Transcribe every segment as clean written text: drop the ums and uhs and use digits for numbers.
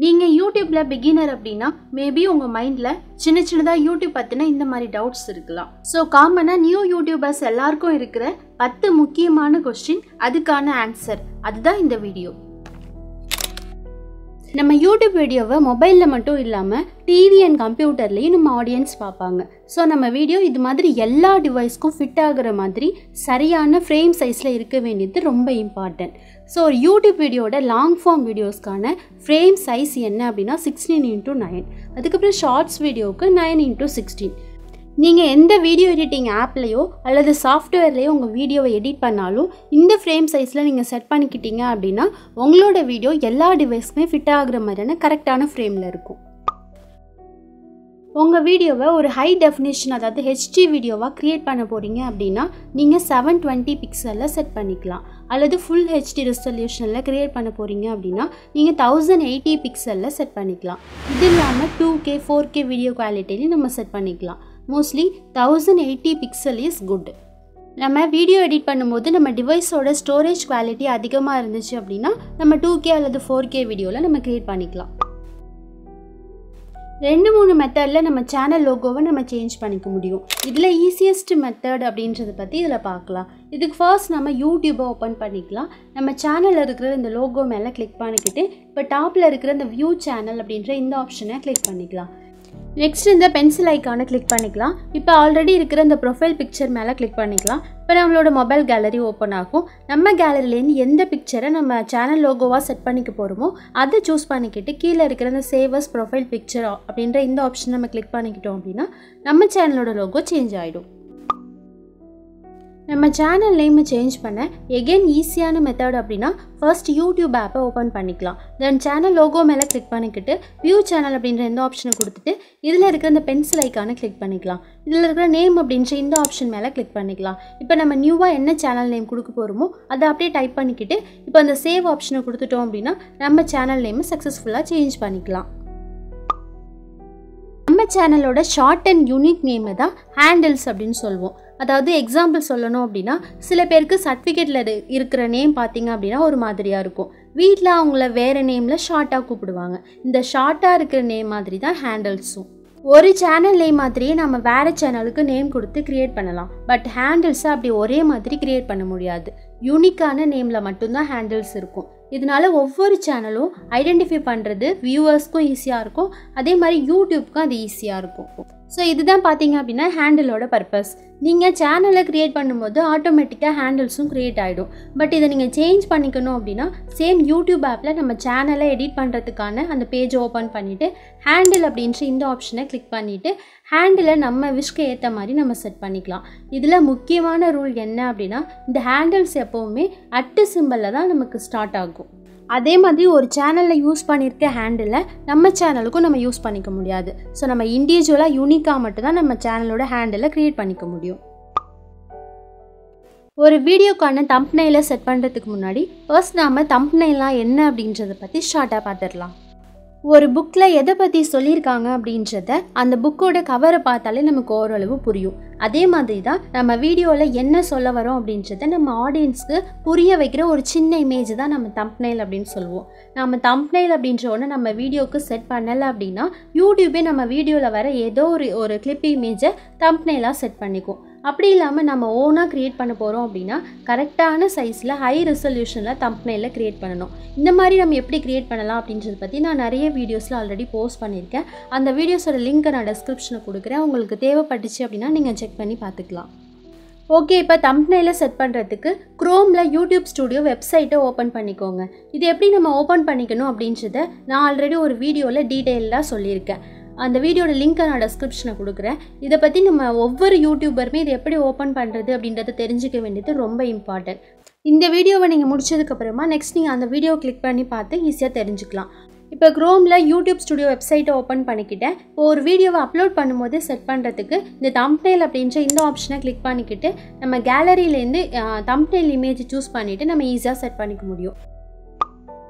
நீங்க யூடியூப்ல பிகினர் அப்படின்னா மேபி உங்க மைண்ட்ல சின்னதா யூடியூப் பத்தின இந்த மாதிரி டவுட்ஸ் இருக்கலாம். ஸோ காமனா நியூ யூடியூபர்ஸ் எல்லாருக்கும் இருக்கிற 10 முக்கியமான கொஸ்டின், அதுக்கான ஆன்சர், அதுதான் இந்த வீடியோ. நம்ம யூடியூப் வீடியோவை மொபைலில் மட்டும் இல்லாமல் டிவி அண்ட் கம்ப்யூட்டர்லேயும் நம்ம ஆடியன்ஸ் பார்ப்பாங்க. ஸோ நம்ம வீடியோ இது மாதிரி எல்லா டிவைஸ்க்கும் ஃபிட் ஆகுற மாதிரி சரியான ஃப்ரேம் சைஸில் இருக்க வேண்டியது ரொம்ப இம்பார்ட்டன்ட். ஸோ ஒரு யூடியூப் வீடியோட லாங் ஃபார்ம் வீடியோஸ்க்கான ஃப்ரேம் சைஸ் என்ன அப்படின்னா 16:9. அதுக்கப்புறம் ஷார்ட்ஸ் வீடியோவுக்கு 9:16. நீங்கள் எந்த வீடியோ எடிட்டிங் ஆப்லேயோ அல்லது சாஃப்ட்வேர்லேயோ உங்கள் வீடியோவை எடிட் பண்ணாலும் இந்த ஃப்ரேம் சைஸில் நீங்கள் செட் பண்ணிக்கிட்டீங்க அப்படின்னா உங்களோட வீடியோ எல்லா டிவைஸ்க்குமே ஃபிட் ஆகுற மாதிரியான கரெக்டான ஃப்ரேமில் இருக்கும். உங்கள் வீடியோவை ஒரு ஹை டெஃபினேஷன், அதாவது ஹெச்டி வீடியோவாக க்ரியேட் பண்ண போகிறீங்க அப்படின்னா நீங்கள் 720 பிக்சலில் செட் பண்ணிக்கலாம். அல்லது ஃபுல் ஹெச்டி ரெசல்யூஷனில் க்ரியேட் பண்ண போகிறீங்க அப்படின்னா நீங்கள் 1080 பிக்சலில் செட் பண்ணிக்கலாம். இது இல்லாமல் 2K 4K வீடியோ குவாலிட்டிலையும் நம்ம செட் பண்ணிக்கலாம். Mostly 1080 pixel is good. நம்ம வீடியோ எடிட் பண்ணும்போது நம்ம டிவைஸோட ஸ்டோரேஜ் குவாலிட்டி அதிகமாக இருந்துச்சு அப்படின்னா நம்ம 2K அல்லது 4K வீடியோவில் நம்ம க்ரியேட் பண்ணிக்கலாம். 2-3 மெத்தடில் நம்ம சேனல் லோகோவை நம்ம சேஞ்ச் பண்ணிக்க முடியும். இதில் ஈஸியஸ்ட் மெத்தட் அப்படின்றத பற்றி இதில் பார்க்கலாம். இதுக்கு ஃபர்ஸ்ட் நம்ம யூடியூப்பை ஓப்பன் பண்ணிக்கலாம். நம்ம சேனலில் இருக்கிற இந்த லோகோ மேலே கிளிக் பண்ணிக்கிட்டு இப்போ டாப்பில் இருக்கிற இந்த வியூ சேனல் அப்படின்ற இந்த ஆப்ஷனை கிளிக் பண்ணிக்கலாம். நெக்ஸ்ட் இந்த பென்சில் ஐக்கானை கிளிக் பண்ணிக்கலாம். இப்போ ஆல்ரெடி இருக்கிற இந்த ப்ரொஃபைல் பிக்சர் மேலே கிளிக் பண்ணிக்கலாம். இப்போ நம்மளோட மொபைல் கேலரி ஓப்பன் ஆகும். நம்ம கேலரிலேருந்து எந்த பிக்சரை நம்ம சேனல் லோகோவாக செட் பண்ணிக்க போகிறோமோ அதை சூஸ் பண்ணிக்கிட்டு கீழே இருக்கிற இந்த சேவஸ் ப்ரொஃபைல் பிக்சர் அப்படின்ற இந்த ஆப்ஷன் நம்ம கிளிக் பண்ணிக்கிட்டோம் அப்படின்னா நம்ம சேனலோட லோகோ சேஞ்ச் ஆகிடும். நம்ம சேனல் நேமை சேஞ்ச் பண்ண எகெயின் ஈஸியான மெத்தட் அப்படின்னா ஃபர்ஸ்ட் யூடியூப் ஆப்பை ஓப்பன் பண்ணிக்கலாம். தென் சேனல் லோகோ மேலே கிளிக் பண்ணிக்கிட்டு வியூ சேனல் அப்படின்ற இந்த ஆப்ஷனை கொடுத்துட்டு இதில் இருக்கிற இந்த பென்சில் ஐக்கானை கிளிக் பண்ணிக்கலாம். இதில் இருக்கிற நேம் அப்படின்ற இந்த ஆப்ஷன் மேலே கிளிக் பண்ணிக்கலாம். இப்போ நம்ம நியூவாக என்ன சேனல் நேம் கொடுக்க போகிறோமோ அதை அப்படியே டைப் பண்ணிக்கிட்டு இப்போ அந்த சேவ் ஆப்ஷனை கொடுத்துட்டோம் அப்படின்னா நம்ம சேனல் நேமை சக்ஸஸ்ஃபுல்லாக சேஞ்ச் பண்ணிக்கலாம். நம்ம சேனலோட ஷார்ட் அண்ட் யூனிக் நேமை தான் ஹேண்டில்ஸ் அப்படின்னு சொல்லுவோம். அதாவது எக்ஸாம்பிள் சொல்லணும் அப்படின்னா சில பேருக்கு சர்டிஃபிகேட்டில் இருக்கிற நேம் பார்த்தீங்க அப்படின்னா ஒரு மாதிரியாக இருக்கும். வீட்டில் அவங்கள வேறு நேமில் ஷார்ட்டாக கூப்பிடுவாங்க. இந்த ஷார்ட்டாக இருக்கிற நேம் மாதிரி தான் ஹேண்டில்ஸும். ஒரு சேனல் நேம் மாதிரியே நம்ம வேறு சேனலுக்கு நேம் கொடுத்து க்ரியேட் பண்ணலாம். பட் ஹேண்டில்ஸை அப்படி ஒரே மாதிரி க்ரியேட் பண்ண முடியாது. யூனிக்கான நேமில் மட்டும்தான் ஹேண்டில்ஸ் இருக்கும். இதனால ஒவ்வொரு சேனலும் ஐடென்டிஃபை பண்ணுறது வியூவர்ஸ்க்கும் ஈஸியாக இருக்கும், அதே மாதிரி யூடியூப்க்கும் அது ஈஸியாக இருக்கும். ஸோ இதுதான் பார்த்தீங்க அப்படின்னா ஹேண்டிலோட பர்பஸ். நீங்கள் சேனலை க்ரியேட் பண்ணும்போது ஆட்டோமேட்டிக்காக ஹேண்டில்ஸும் க்ரியேட் ஆகிடும். பட் இதை நீங்கள் சேஞ்ச் பண்ணிக்கணும் அப்படின்னா சேம் யூடியூப் ஆப்பில் நம்ம சேனலை எடிட் பண்ணுறதுக்கான அந்த பேஜை ஓப்பன் பண்ணிவிட்டு ஹேண்டில் அப்படின்ற இந்த ஆப்ஷனை கிளிக் பண்ணிவிட்டு ஹேண்டிலை நம்ம விஷ்க்கு ஏற்ற மாதிரி நம்ம செட் பண்ணிக்கலாம். இதில் முக்கியமான ரூல் என்ன அப்படின்னா இந்த ஹேண்டில்ஸ் எப்போவுமே அட்டு சிம்பிளில் தான் நமக்கு ஸ்டார்ட் ஆகும். அதே மாதிரி ஒரு சேனலில் யூஸ் பண்ணியிருக்க ஹேண்டிலை நம்ம சேனலுக்கும் நம்ம யூஸ் பண்ணிக்க முடியாது. ஸோ நம்ம இண்டிவிஜுவலாக யூனிக்காக மட்டும்தான் நம்ம சேனலோட ஹேண்டிலை க்ரியேட் பண்ணிக்க முடியும். ஒரு வீடியோக்கான தம்ப்நெயிலை செட் பண்ணுறதுக்கு முன்னாடி ஃபர்ஸ்ட் நாம் தம்ப்நெயிலாம் என்ன அப்படின்றத பற்றி ஷார்ட்டாக பார்த்துடலாம். ஒரு புக்கில் எதை பற்றி சொல்லியிருக்காங்க அப்படின்றத அந்த புக்கோட கவரை பார்த்தாலே நமக்கு ஓரளவு புரியும். அதே மாதிரி தான் நம்ம வீடியோவில் என்ன சொல்ல வரோம் அப்படின்றத நம்ம ஆடியன்ஸ்க்கு புரிய வைக்கிற ஒரு சின்ன இமேஜ் தான் நம்ம தம்ப்நெயில் அப்படின்னு சொல்லுவோம். நம்ம தம்ப்நெயில் அப்படின்ற ஒன்று நம்ம வீடியோவுக்கு செட் பண்ணலை அப்படின்னா யூடியூபே நம்ம வீடியோவில் வர ஏதோ ஒரு கிளிப் இமேஜை தம்ப்நெயிலாக செட் பண்ணிக்கும். அப்படி இல்லாமல் நம்ம ஓனாக க்ரியேட் பண்ண போகிறோம் அப்படின்னா கரெக்டான சைஸில் ஹை ரெசல்யூஷனில் தம்ப்நெயிலில் க்ரியேட் பண்ணணும். இந்த மாதிரி நம்ம எப்படி க்ரியேட் பண்ணலாம் அப்படின்றத பற்றி நான் நிறைய வீடியோஸில் ஆல்ரெடி போஸ்ட் பண்ணியிருக்கேன். அந்த வீடியோஸோட லிங்க்கை நான் டிஸ்கிரிப்ஷனில் கொடுக்குறேன். உங்களுக்கு தேவைப்பட்டுச்சு அப்படின்னா நீங்கள் செக் பண்ணி பார்த்துக்கலாம். ஓகே, இப்போ தம்ப்நெயிலை செட் பண்ணுறதுக்கு க்ரோமில் யூடியூப் ஸ்டுடியோ வெப்சைட்டை ஓப்பன் பண்ணிக்கோங்க. இது எப்படி நம்ம ஓப்பன் பண்ணிக்கணும் அப்படின்றத நான் ஆல்ரெடி ஒரு வீடியோவில் டீட்டெயிலாக சொல்லியிருக்கேன். அந்த வீடியோட லிங்க்கை நான் டிஸ்கிரிப்ஷனில் கொடுக்குறேன். இதை பற்றி நம்ம ஒவ்வொரு யூடியூபருமே இதை எப்படி ஓப்பன் பண்ணுறது அப்படின்றத தெரிஞ்சுக்க வேண்டியது ரொம்ப இம்பார்ட்டன்ட். இந்த வீடியோவை நீங்கள் முடிச்சதுக்கப்புறமா நெக்ஸ்ட் நீங்கள் அந்த வீடியோ கிளிக் பண்ணி பார்த்து ஈஸியாக தெரிஞ்சுக்கலாம். இப்போ க்ரோமில் யூடியூப் ஸ்டுடியோ வெப்சைட்டை ஓப்பன் பண்ணிக்கிட்டேன். இப்போ ஒரு வீடியோவை அப்லோட் பண்ணும்போது செட் பண்ணுறதுக்கு இந்த தம்ப்நெயில் அப்படின்ற இந்த ஆப்ஷனை கிளிக் பண்ணிக்கிட்டு நம்ம கேலரியிலேருந்து தம்ப்நெயில் இமேஜ் சூஸ் பண்ணிவிட்டு நம்ம ஈஸியாக செட் பண்ணிக்க முடியும்.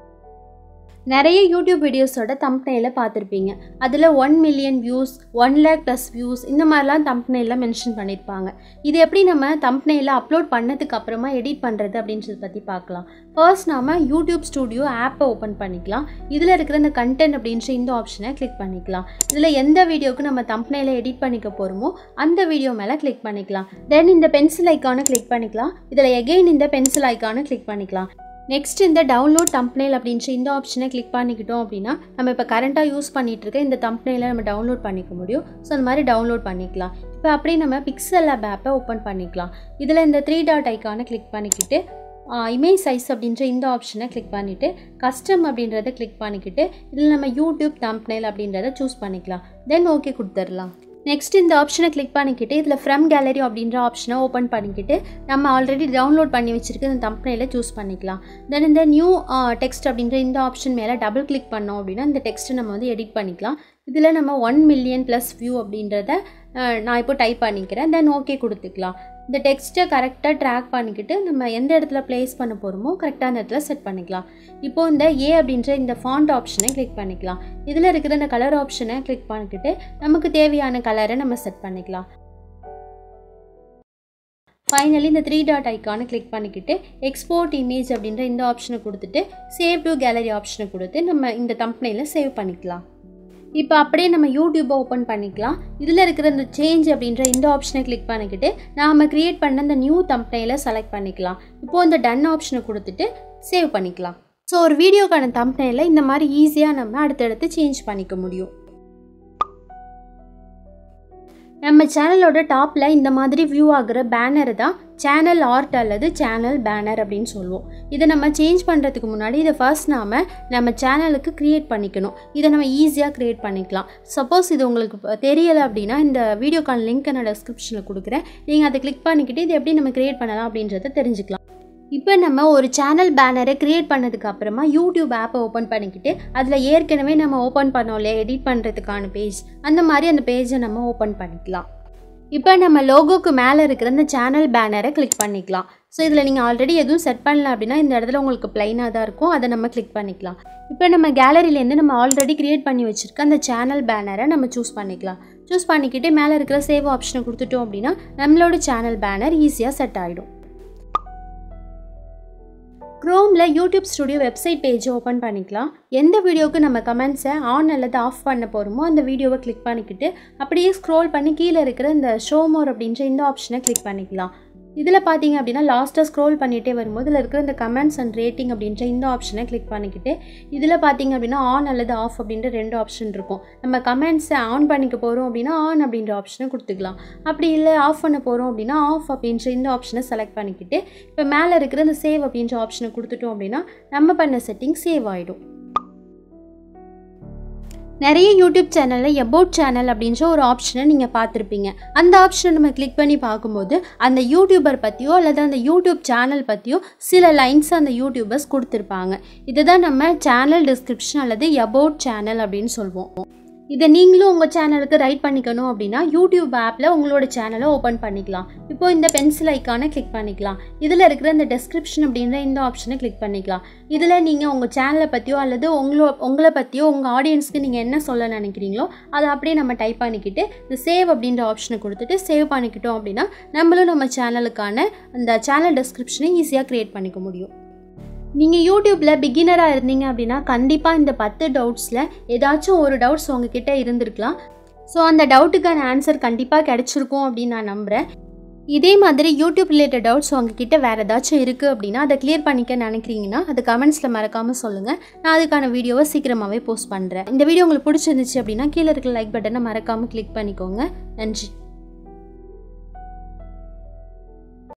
நிறைய யூடியூப் வீடியோஸோட தம்ப்நெயிலை பார்த்துருப்பீங்க. அதில் 1 million views, 1 lakh plus views இந்த மாதிரிலாம் தம்ப்நெயிலில் மென்ஷன் பண்ணியிருப்பாங்க. இது எப்படி நம்ம தம்ப்நெயிலை அப்லோட் பண்ணதுக்கு அப்புறமா எடிட் பண்ணுறது அப்படின்றத பற்றி பார்க்கலாம். ஃபர்ஸ்ட் நாம யூடியூப் ஸ்டுடியோ ஆப்பை ஓப்பன் பண்ணிக்கலாம். இதில் இருக்கிற இந்த கண்டென்ட் அப்படின்ற இந்த ஆப்ஷனை கிளிக் பண்ணிக்கலாம். இதில் எந்த வீடியோக்கு நம்ம தம்ப்நெயிலை எடிட் பண்ணிக்க போகிறோமோ அந்த வீடியோ மேலே கிளிக் பண்ணிக்கலாம். தென் இந்த பென்சில் ஐக்கானை கிளிக் பண்ணிக்கலாம். இதில் எகெயின் இந்த பென்சில் ஐக்கானை கிளிக் பண்ணிக்கலாம். நெக்ஸ்ட் இந்த டவுன்லோட் தம்ப்நெயில் அப்படின்ற இந்த ஆப்ஷனை கிளிக் பண்ணிக்கிட்டோம் அப்படின்னா நம்ம இப்போ கரண்ட்டாக யூஸ் பண்ணிகிட்டு இருக்க இந்த தம்ப்நெயிலை நம்ம டவுன்லோட் பண்ணிக்க முடியும். ஸோ அந்த மாதிரி டவுன்லோட் பண்ணிக்கலாம். இப்போ அப்படியே நம்ம பிக்சல் லேப் ஆப்பை ஓப்பன் பண்ணிக்கலாம். இதில் இந்த 3 டாட் ஐக்கானை கிளிக் பண்ணிக்கிட்டு இமேஜ் சைஸ் அப்படின்ற இந்த ஆப்ஷனை கிளிக் பண்ணிவிட்டு கஸ்டம் அப்படின்றத கிளிக் பண்ணிக்கிட்டு இதில் நம்ம யூடியூப் தம்ப்நெயில் அப்படின்றத சூஸ் பண்ணிக்கலாம். தென் ஓகே கொடுத்துடலாம். நெக்ஸ்ட் இந்த ஆப்ஷனை கிளிக் பண்ணிக்கிட்டு இதில் ஃப்ரம் கேலரி அப்படின்ற ஆப்ஷனை ஓப்பன் பண்ணிக்கிட்டு நம்ம ஆல்ரெடி டவுன்லோட் பண்ணி வச்சுருக்க இந்த தம்ப்நெயிலை சூஸ் பண்ணிக்கலாம். தென் இந்த நியூ டெக்ஸ்ட் அப்படின்ற இந்த ஆப்ஷன் மேலே டபுள் கிளிக் பண்ணோம் அப்படின்னா இந்த டெக்ஸ்ட்டை நம்ம வந்து எடிட் பண்ணிக்கலாம். இதில் நம்ம 1 மில்லியன் ப்ளஸ் வியூ அப்படின்றத நான் இப்போ டைப் பண்ணிக்கிறேன். தென் ஓகே கொடுத்துக்கலாம். இந்த டெக்ஸ்ட்டை கரெக்டாக ட்ராக் பண்ணிக்கிட்டு நம்ம எந்த இடத்துல ப்ளேஸ் பண்ண போகிறோமோ கரெக்டாக அந்த இடத்துல செட் பண்ணிக்கலாம். இப்போது இந்த ஏ அப்படின்ற இந்த ஃபாண்ட் ஆப்ஷனை கிளிக் பண்ணிக்கலாம். இதில் இருக்கிற இந்த கலர் ஆப்ஷனை கிளிக் பண்ணிக்கிட்டு நமக்கு தேவையான கலரை நம்ம செட் பண்ணிக்கலாம். ஃபைனலி இந்த 3 டாட் ஐக்கானை கிளிக் பண்ணிக்கிட்டு எக்ஸ்போர்ட் இமேஜ் அப்படின்ற இந்த ஆப்ஷனை கொடுத்துட்டு சேவ் டு கேலரி ஆப்ஷனை கொடுத்து நம்ம இந்த தம்ப்நெயிலை சேவ் பண்ணிக்கலாம். இப்போ அப்படியே நம்ம யூடியூப்பை ஓப்பன் பண்ணிக்கலாம். இதில் இருக்கிற இந்த சேஞ்ச் அப்படின்ற இந்த ஆப்ஷனை கிளிக் பண்ணிக்கிட்டு நாம் க்ரியேட் பண்ண இந்த நியூ தம்ப்நெயிலை செலக்ட் பண்ணிக்கலாம். இப்போது இந்த டன் ஆப்ஷனை கொடுத்துட்டு சேவ் பண்ணிக்கலாம். ஸோ ஒரு வீடியோக்கான தம்ப்நெயிலை இந்த மாதிரி ஈஸியாக நம்ம அடுத்தடுத்து சேஞ்ச் பண்ணிக்க முடியும். நம்ம சேனலோட டாப்பில் இந்த மாதிரி வியூ ஆகிற பேனர் தான் சேனல் ஆர்ட் அல்லது சேனல் பேனர் அப்படின்னு சொல்லுவோம். இதை நம்ம சேஞ்ச் பண்ணுறதுக்கு முன்னாடி இதை ஃபர்ஸ்ட் நம்ம சேனலுக்கு க்ரியேட் பண்ணிக்கணும். இதை நம்ம ஈஸியாக க்ரியேட் பண்ணிக்கலாம். சப்போஸ் இது உங்களுக்கு தெரியலை அப்படின்னா இந்த வீடியோக்கான லிங்க் நான் டிஸ்கிரிப்ஷனில் கொடுக்குறேன். நீங்கள் அதை கிளிக் பண்ணிக்கிட்டு இது எப்படி நம்ம க்ரியேட் பண்ணலாம் அப்படின்றத தெரிஞ்சுக்கலாம். இப்போ நம்ம ஒரு சேனல் பேனரை க்ரியேட் பண்ணதுக்கு அப்புறமா யூடியூப் ஆப்பை ஓப்பன் பண்ணிக்கிட்டு அதில் ஏற்கனவே நம்ம ஓப்பன் பண்ணோம் இல்லையா எடிட் பண்ணுறதுக்கான பேஜ், அந்த மாதிரி அந்த பேஜை நம்ம ஓப்பன் பண்ணிக்கலாம். இப்போ நம்ம லோகோக்கு மேலே இருக்கிற இந்த சேனல் பேனரை கிளிக் பண்ணிக்கலாம். ஸோ இதில் நீங்கள் ஆல்ரெடி எதுவும் செட் பண்ணல அப்படின்னா இந்த இடத்துல உங்களுக்கு ப்ளைனாக தான் இருக்கும். அதை நம்ம கிளிக் பண்ணிக்கலாம். இப்போ நம்ம கேலரியிலேருந்து நம்ம ஆல்ரெடி க்ரியேட் பண்ணி வச்சுருக்க அந்த சேனல் பேனரை நம்ம சூஸ் பண்ணிக்கலாம். சூஸ் பண்ணிக்கிட்டு மேலே இருக்கிற சேவ் ஆப்ஷனை கொடுத்துட்டோம் அப்படின்னா நம்மளோட சேனல் பேனர் ஈஸியாக செட் ஆகிடும். க்ரோமில் யூடியூப் ஸ்டுடியோ வெப்சைட் பேஜை ஓப்பன் பண்ணிக்கலாம். எந்த வீடியோவுக்கு நம்ம கமெண்ட்ஸை ஆன் அல்லது ஆஃப் பண்ண போகிறோமோ அந்த வீடியோவை கிளிக் பண்ணிக்கிட்டு அப்படியே ஸ்க்ரோல் பண்ணி கீழே இருக்கிற இந்த ஷோ மோர் அப்படின்ற இந்த ஆப்ஷனை கிளிக் பண்ணிக்கலாம். இதில் பார்த்தீங்க அப்படின்னா லாஸ்ட்டாக ஸ்க்ரோல் பண்ணிகிட்டே வரும்போது இதில் இருக்கிற இந்த கமெண்ட்ஸ் அண்ட் ரேட்டிங் அப்படின்ற இந்த ஆப்ஷனை கிளிக் பண்ணிக்கிட்டு இதில் பார்த்தீங்க அப்படின்னா ஆன் அல்லது ஆஃப் அப்படின்ற 2 ஆப்ஷன் இருக்கும். நம்ம கமெண்ட்ஸை ஆன் பண்ணிக்க போகிறோம் அப்படின்னா ஆன் அப்படின்ற ஆப்ஷனை கொடுத்துக்கலாம். அப்படி இல்லை ஆஃப் பண்ண போகிறோம் அப்படின்னா ஆஃப் அப்படின்ற இந்த ஆப்ஷனை செலக்ட் பண்ணிக்கிட்டு இப்போ மேலே இருக்கிற இந்த சேவ் அப்படின்ற ஆப்ஷனை கொடுத்துட்டோம் அப்படின்னா நம்ம பண்ண செட்டிங் சேவ் ஆகிடும். நிறைய யூடியூப் சேனலில் எபோட் சேனல் அப்படின்ற ஒரு ஆப்ஷனை நீங்கள் பார்த்துருப்பீங்க. அந்த ஆப்ஷனை நம்ம கிளிக் பண்ணி பார்க்கும்போது அந்த யூடியூபர் பற்றியோ அல்லது அந்த யூடியூப் சேனல் பற்றியோ சில லைன்ஸ் அந்த யூடியூபர்ஸ் கொடுத்துருப்பாங்க. இதுதான் நம்ம சேனல் டிஸ்கிரிப்ஷன் அல்லது எபோட் சேனல் அப்படின்னு சொல்லுவோம். இதை நீங்களும் உங்கள் சேனலுக்கு ரைட் பண்ணிக்கணும் அப்படின்னா யூடியூப் ஆப்பில் உங்களோட சேனலை ஓப்பன் பண்ணிக்கலாம். இப்போது இந்த பென்சில் ஐக்கானை கிளிக் பண்ணிக்கலாம். இதில் இருக்கிற இந்த டெஸ்கிரிப்ஷன் அப்படின்ற இந்த ஆப்ஷனை கிளிக் பண்ணிக்கலாம். இதில் நீங்கள் உங்கள் சேனலை பற்றியோ அல்லது உங்களை பற்றியோ உங்கள் ஆடியன்ஸ்க்கு நீங்கள் என்ன சொல்ல நினைக்கிறீங்களோ அதை அப்படியே நம்ம டைப் பண்ணிக்கிட்டு இந்த சேவ் அப்படின்ற ஆப்ஷனை கொடுத்துட்டு சேவ் பண்ணிக்கிட்டோம் அப்படின்னா நம்மளும் நம்ம சேனலுக்கான அந்த சேனல் டெஸ்கிரிப்ஷனை ஈஸியாக க்ரியேட் பண்ணிக்க முடியும். நீங்கள் யூடியூப்பில் பிகினராக இருந்தீங்க அப்படின்னா கண்டிப்பாக இந்த 10 டவுட்ஸில் ஏதாச்சும் ஒரு டவுட்ஸ் உங்ககிட்ட இருந்திருக்கலாம். ஸோ அந்த டவுட்டுக்கான ஆன்சர் கண்டிப்பாக கிடச்சிருக்கும் அப்படின்னு நான் நம்புகிறேன். இதே மாதிரி யூடியூப் ரிலேட்டட் டவுட்ஸ் உங்ககிட்ட வேறு ஏதாச்சும் இருக்குது அப்படின்னா அதை கிளியர் பண்ணிக்க நினைக்கிறீங்கன்னா அது கமெண்ட்ஸில் மறக்காமல் சொல்லுங்கள். நான் அதுக்கான வீடியோவை சீக்கிரமாகவே போஸ்ட் பண்ணுறேன். இந்த வீடியோ உங்களுக்கு பிடிச்சிருந்துச்சு அப்படின்னா கீழே இருக்கிற லைக் பட்டனை மறக்காமல் கிளிக் பண்ணிக்கோங்க. நன்றி.